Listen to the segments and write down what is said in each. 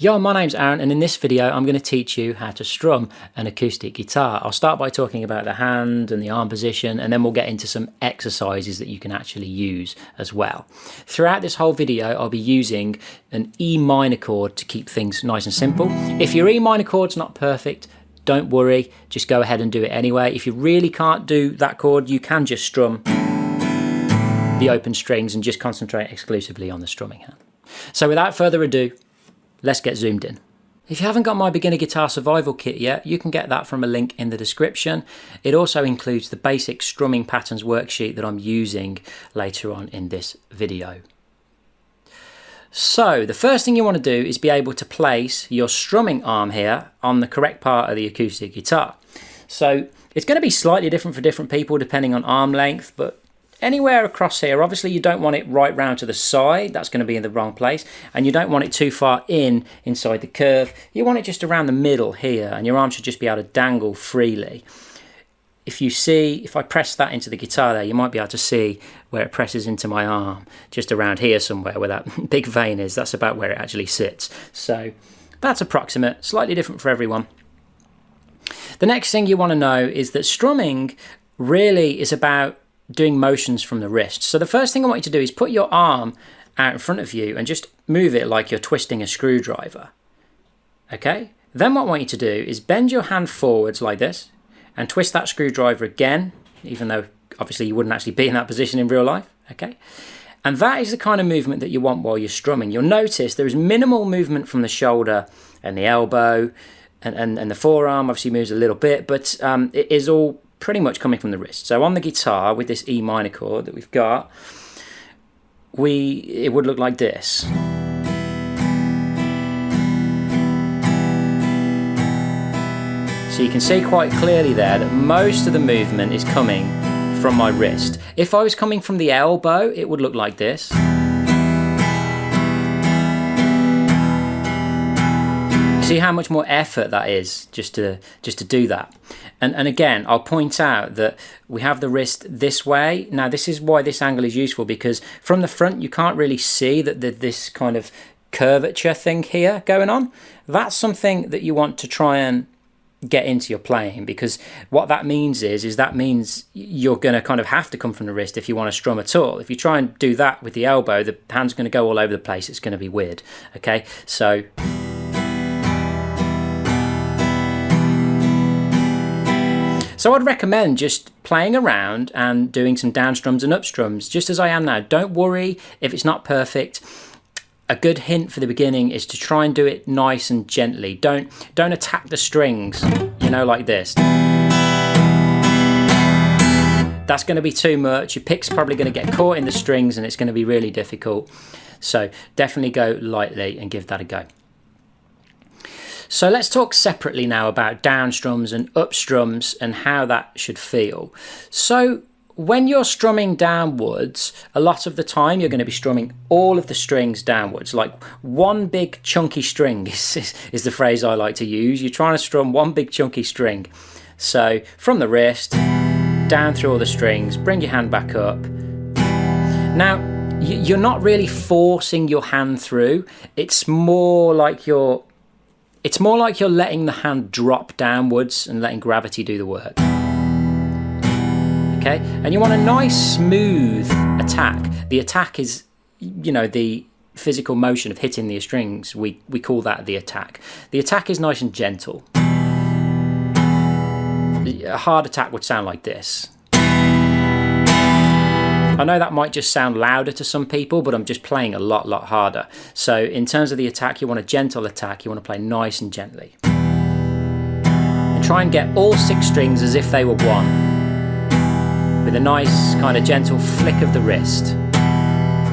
Yo, my name's Aaron, and in this video I'm going to teach you how to strum an acoustic guitar. I'll start by talking about the hand and the arm position, and then we'll get into some exercises that you can actually use as well. Throughout this whole video I'll be using an E minor chord to keep things nice and simple. If your E minor chord's not perfect, don't worry, just go ahead and do it anyway. If you really can't do that chord, you can just strum the open strings and just concentrate exclusively on the strumming hand. So without further ado, let's get zoomed in. If you haven't got my beginner guitar survival kit yet, you can get that from a link in the description. It also includes the basic strumming patterns worksheet that I'm using later on in this video. So the first thing you want to do is be able to place your strumming arm here on the correct part of the acoustic guitar. So it's going to be slightly different for different people depending on arm length, but anywhere across here. Obviously you don't want it right round to the side, that's going to be in the wrong place, and you don't want it too far inside the curve. You want it just around the middle here, and your arm should just be able to dangle freely. If I press that into the guitar there, you might be able to see where it presses into my arm, just around here somewhere where that big vein is. That's about where it actually sits. So that's approximate, slightly different for everyone. The next thing you want to know is that strumming really is about doing motions from the wrist. So the first thing I want you to do is put your arm out in front of you and just move it like you're twisting a screwdriver. Okay? Then what I want you to do is bend your hand forwards like this and twist that screwdriver again, even though obviously you wouldn't actually be in that position in real life. Okay? And that is the kind of movement that you want while you're strumming. You'll notice there is minimal movement from the shoulder and the elbow, and the forearm obviously moves a little bit, but it is all pretty much coming from the wrist. So on the guitar with this E minor chord that we've got, it would look like this. So you can see quite clearly there that most of the movement is coming from my wrist. If I was coming from the elbow, it would look like this. See how much more effort that is just to do that. And again, I'll point out that we have the wrist this way. Now this is why this angle is useful, because from the front you can't really see that this kind of curvature thing here going on. That's something that you want to try and get into your playing, because what that means is that means you're going to kind of have to come from the wrist if you want to strum at all. If you try and do that with the elbow, the hand's going to go all over the place. It's going to be weird. Okay, so I'd recommend just playing around and doing some down strums and up strums, just as I am now. Don't worry if it's not perfect. A good hint for the beginning is to try and do it nice and gently. Don't attack the strings, you know, like this. That's going to be too much. Your pick's probably going to get caught in the strings and it's going to be really difficult. So definitely go lightly and give that a go. So let's talk separately now about down strums and up strums and how that should feel. So when you're strumming downwards, a lot of the time you're going to be strumming all of the strings downwards, like one big chunky string is the phrase I like to use. You're trying to strum one big chunky string. So from the wrist, down through all the strings, bring your hand back up. Now, you're not really forcing your hand through. It's more like you're letting the hand drop downwards and letting gravity do the work. Okay, and you want a nice smooth attack. The attack is, you know, the physical motion of hitting the strings. We call that the attack. The attack is nice and gentle. A hard attack would sound like this. I know that might just sound louder to some people, but I'm just playing a lot harder. So in terms of the attack, you want a gentle attack. You want to play nice and gently. And try and get all 6 strings as if they were one, with a nice kind of gentle flick of the wrist.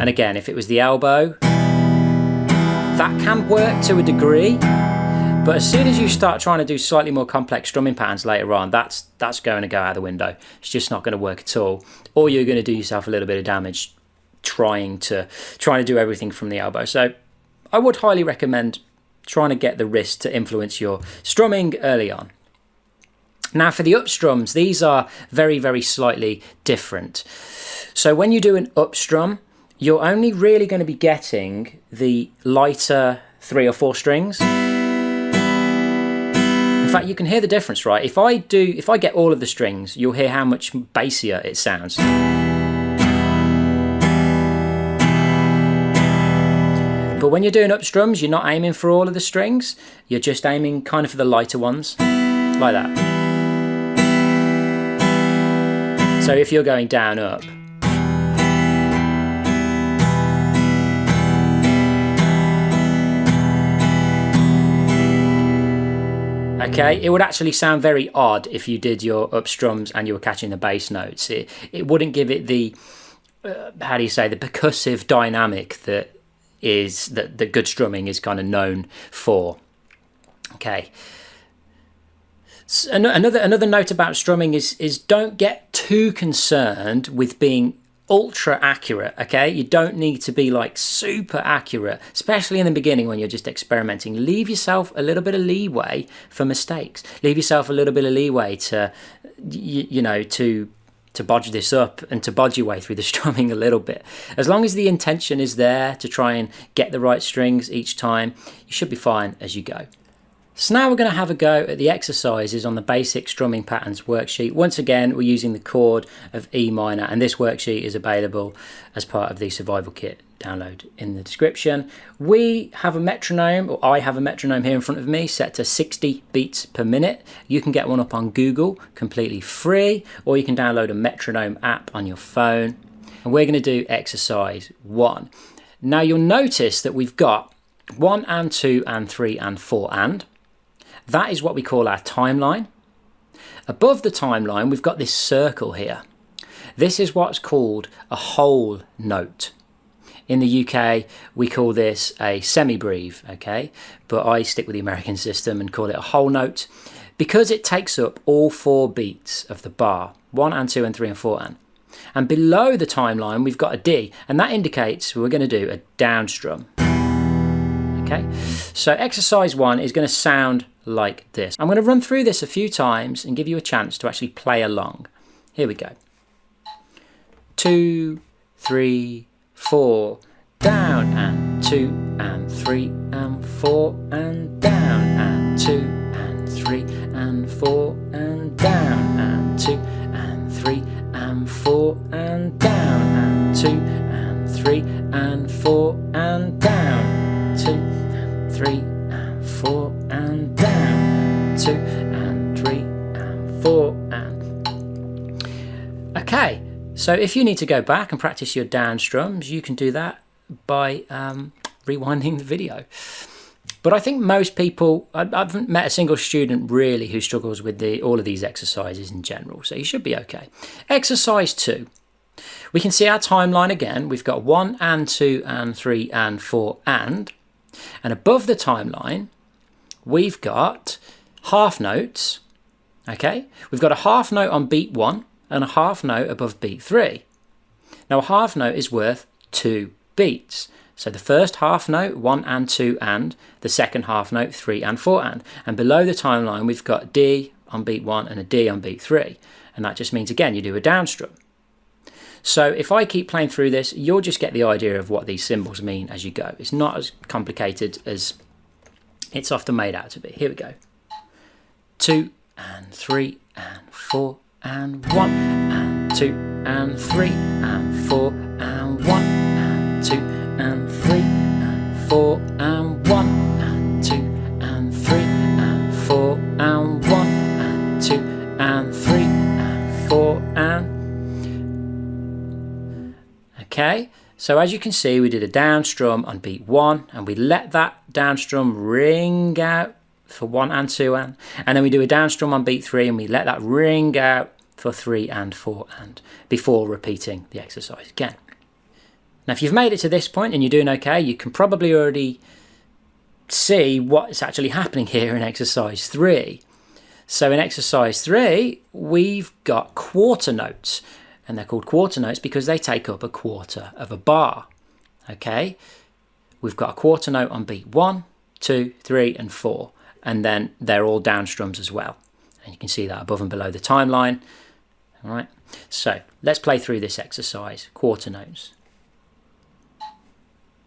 And again, if it was the elbow, that can work to a degree, but as soon as you start trying to do slightly more complex strumming patterns later on, that's going to go out the window. It's just not going to work at all. Or you're going to do yourself a little bit of damage trying to do everything from the elbow. So I would highly recommend trying to get the wrist to influence your strumming early on. Now for the up strums, these are very slightly different. So when you do an up strum, you're only really going to be getting the lighter 3 or 4 strings. In fact, you can hear the difference, right? If I get all of the strings, you'll hear how much bassier it sounds. But when you're doing up strums, you're not aiming for all of the strings. You're just aiming kind of for the lighter ones, like that. So if you're going down, up, okay, it would actually sound very odd if you did your up strums and you were catching the bass notes. It wouldn't give it the, how do you say, the percussive dynamic that good strumming is kind of known for. Okay. So another note about strumming is don't get too concerned with being ultra accurate. Okay, you don't need to be like super accurate, especially in the beginning when you're just experimenting. Leave yourself a little bit of leeway for mistakes. Leave yourself a little bit of leeway to to bodge this up and to bodge your way through the strumming a little bit. As long as the intention is there to try and get the right strings each time, you should be fine as you go. So now we're going to have a go at the exercises on the basic strumming patterns worksheet. Once again, we're using the chord of E minor, and this worksheet is available as part of the survival kit download in the description. We have a metronome, or I have a metronome here in front of me set to 60 beats per minute. You can get one up on Google completely free, or you can download a metronome app on your phone. And we're going to do exercise 1. Now you'll notice that we've got 1 and 2 and 3 and 4 and. That is what we call our timeline. Above the timeline, we've got this circle here. This is what's called a whole note. In the UK, we call this a semi-breve, okay? But I stick with the American system and call it a whole note because it takes up all 4 beats of the bar, 1 and 2 and 3 and 4 and. And below the timeline, we've got a D, and that indicates we're going to do a down strum. Okay, so exercise 1 is going to sound like this. I'm going to run through this a few times and give you a chance to actually play along. Here we go. 2, 3, 4, down and 2 and 3 and 4 and down and 2 and 3 and 4 and down and 2 and 3 and 4 and down and 2 and 3 and 4 and down 2 and 3 and 4 and down 2 and 3 and 4 and. Okay. So if you need to go back and practice your down strums, you can do that by rewinding the video. But I think most people, I haven't met a single student really who struggles with all of these exercises in general, so you should be okay. Exercise 2. We can see our timeline again. We've got 1 and 2 and 3 and 4 and above the timeline, we've got half notes, okay? We've got a half note on beat 1, and a half note above beat 3. Now a half note is worth 2 beats. So the first half note, 1 and 2 and, the second half note, 3 and 4 and below the timeline we've got D on beat 1 and a D on beat 3. And that just means, again, you do a down strum. So if I keep playing through this, you'll just get the idea of what these symbols mean as you go. It's not as complicated as it's often made out to be. Here we go. 2 and 3 and 4 and 1 and 2 and 3 and 4 and 1 and 2 and 3 and 4 and 1 and 2 and 3 and 4 and 1 and 2 and 3 and 4 and. Okay, so as you can see, we did a down strum on beat 1 and we let that down strum ring out for 1 and 2 and then we do a down strum on beat 3 and we let that ring out for 3 and 4 and before repeating the exercise again. Now if you've made it to this point and you're doing okay, you can probably already see what's actually happening here in exercise 3. So in exercise 3 we've got quarter notes, and they're called quarter notes because they take up a quarter of a bar. Okay, we've got a quarter note on beat 1, 2, 3 and 4, and then they're all down strums as well, and you can see that above and below the timeline. All right, so let's play through this exercise. Quarter notes.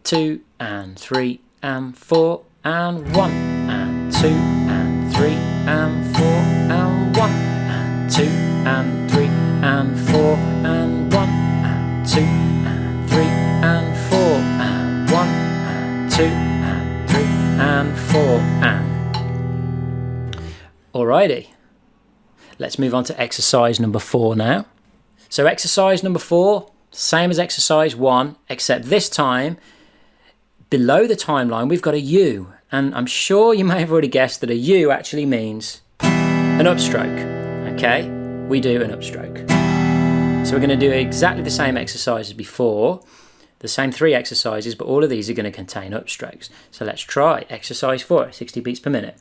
2 and 3 and 4 and 1 and 2 and 3 and 4 and 1 and 2 and 3 and 4 and 1 and 2 and 3 and 4 and 1 and 2 and 3 and 4 and. Alrighty, let's move on to exercise number 4 now. So exercise number 4, same as exercise 1, except this time below the timeline we've got a U, and I'm sure you may have already guessed that a U actually means an upstroke. Okay, we do an upstroke. So we're going to do exactly the same exercise as before, the same 3 exercises, but all of these are going to contain upstrokes. So let's try exercise 4, 60 beats per minute.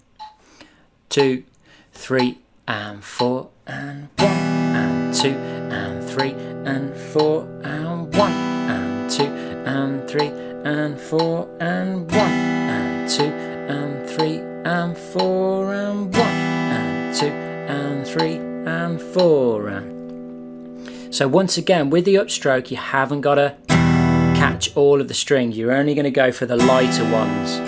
2, 3 and 4 and 1 and 2 and 3 and 4 and 1 and 2 and 3 and 4 and 1 and 2 and 3 and 4 and 1 and 2 and 3 and 4 and. So once again, with the upstroke, you haven't got to catch all of the strings. You're only going to go for the lighter ones,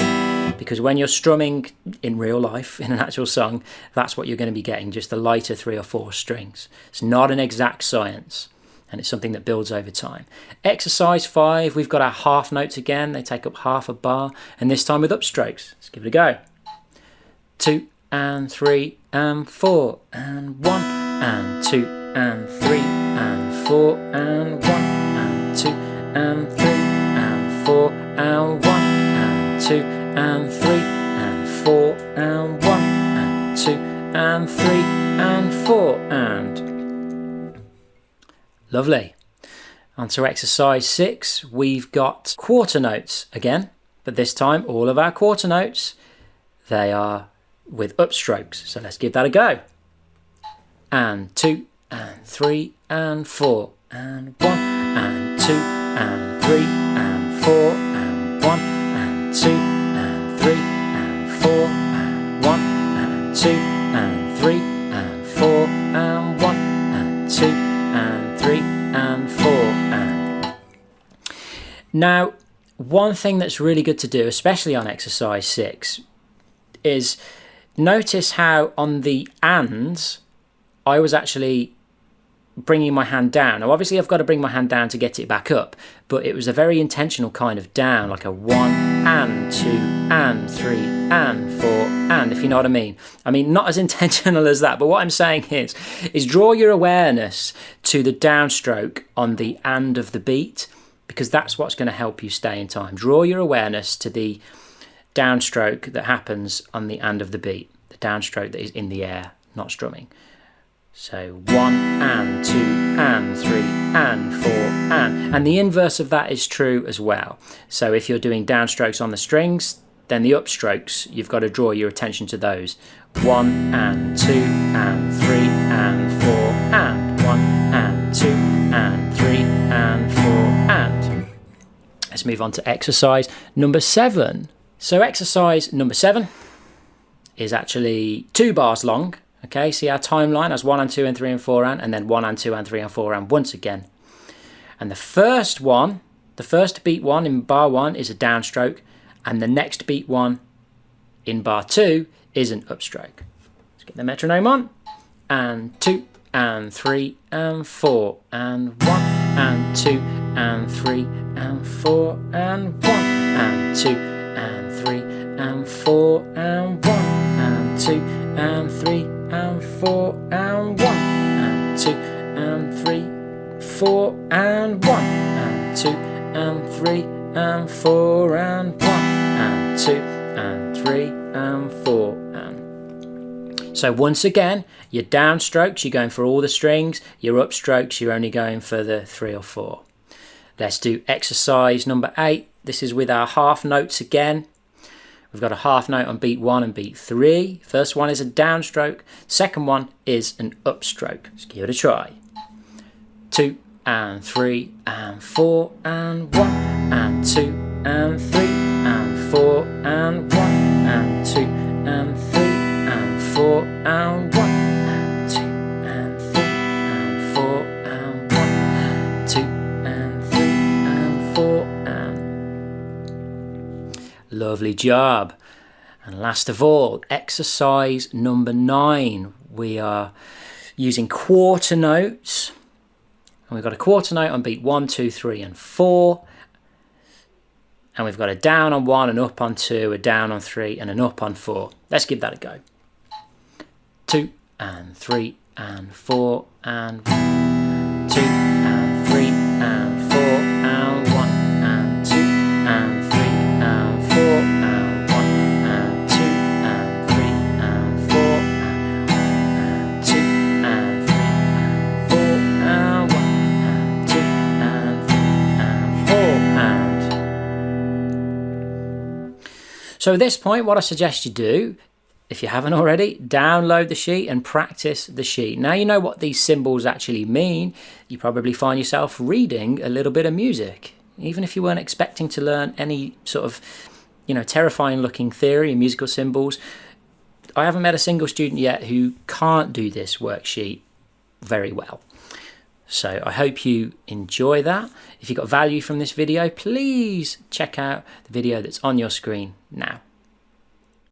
because when you're strumming in real life, in an actual song, that's what you're going to be getting, just the lighter 3 or 4 strings. It's not an exact science, and it's something that builds over time. Exercise 5, we've got our half notes again. They take up half a bar, and this time with upstrokes. Let's give it a go. 2 and 3 and 4 and 1 and 2 and 3 and 4 and 1 and 2 and 3 and 4 and 1 and 2 and 3 and 4 and 1 and 2 and 3 and 4 and. Lovely. On to exercise 6, we've got quarter notes again, but this time all of our quarter notes, they are with upstrokes. So let's give that a go. And 2 and 3 and 4 and 1 and 2 and 3 and 4 and 1 and 2 and 3 and 4 and 1 and 2 and 3 and 4 and 1 and 2 and 3 and 4 and. Now, one thing that's really good to do, especially on exercise 6, is notice how on the ands I was actually bringing my hand down. Now obviously I've got to bring my hand down to get it back up, but it was a very intentional kind of down, like a 1 and 2 and 3 and 4 and, if you know what I mean. I mean, not as intentional as that, but what I'm saying is draw your awareness to the downstroke on the and of the beat, because that's what's going to help you stay in time. Draw your awareness to the downstroke that happens on the and of the beat, the downstroke that is in the air, not strumming. So 1 and 2 and 3 and 4 and the inverse of that is true as well. So if you're doing downstrokes on the strings, then the upstrokes, you've got to draw your attention to those. 1 and 2 and 3 and 4 and 1 and 2 and 3 and 4 and. Let's move on to exercise number 7. So exercise number 7 is actually 2 bars long. Okay, see our timeline as 1 and 2 and 3 and 4 and then 1 and 2 and 3 and 4 and once again. And the first one, the first beat 1 in bar 1 is a downstroke, and the next beat 1 in bar 2 is an upstroke. Let's get the metronome on. And 2 and 3 and 4 and 1 and 2 and 3 and 4 and 1 and 2 and 3 and 4 and 1 and 2 and 3 and 4 and 1 and 2 and 3 4 and 1 and 2 and 3 and 4 and 1 and 2 and 3 and 4 and. So once again, your downstrokes, you're going for all the strings. Your upstrokes, you're only going for the 3 or 4. Let's do exercise number 8. This is with our half notes again. We've got a half note on beat 1 and beat 3. First one is a downstroke. Second one is an upstroke. Let's give it a try. 2 and 3 and 4 and 1 and 2 and 3 and 4 and 1 and 2 and 3 and 4 and 1 and 2 and 3 and 4 and 1 and 2 and 3 and 4 and. Lovely job. And last of all, exercise number 9. We are using quarter notes. And we've got a quarter note on beat 1, 2, 3, and 4. And we've got a down on 1, an up on 2, a down on 3, and an up on 4. Let's give that a go. 2 and 3 and 4 and 2 and 3 and 4 and 1 and 2 and 3 and 4 and 1 and 2 and 3 and 4 and 2 and 3 and 4 and 1 and 2 and 3 and 4 and... So at this point, what I suggest you do, if you haven't already, download the sheet and practice the sheet. Now you know what these symbols actually mean. You probably find yourself reading a little bit of music, even if you weren't expecting to learn any sort of, terrifying looking theory and musical symbols. I haven't met a single student yet who can't do this worksheet very well. So I hope you enjoy that. If you got value from this video, please check out the video that's on your screen now.